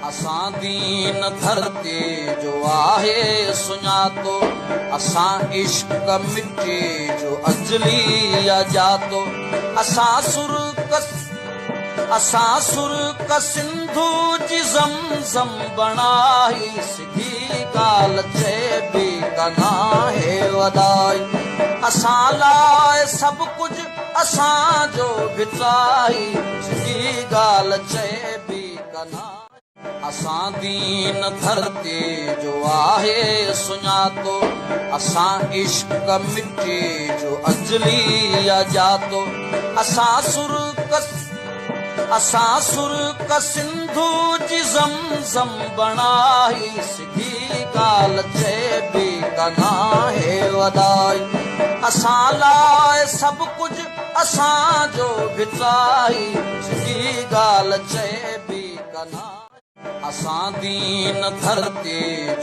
असां दीन धरती जो आहे सुञातो, असां इश्क मिट्टी जो अजली जातो, असां सुर्क सिंधु जी ज़मज़म बणाई, सिधी ॻाल्हि चइबी कना हे वधाई, असां लाइ सभु कुझु असांजो भिटाई, सिधी ॻाल्हि चइबी कना। असां दीन धरती जो आहे सुञातो, असां इश्क मिट्टी जो अजली जातो, असां सुर्क सिंधु जी ज़मज़म बणाई, सिधी ॻाल्हि चइबी कना हे वधाई, असां लाइ सभु कुझु असांजो भिटाई, सिधी ॻाल्हि चइबी कना। असां दीन धरती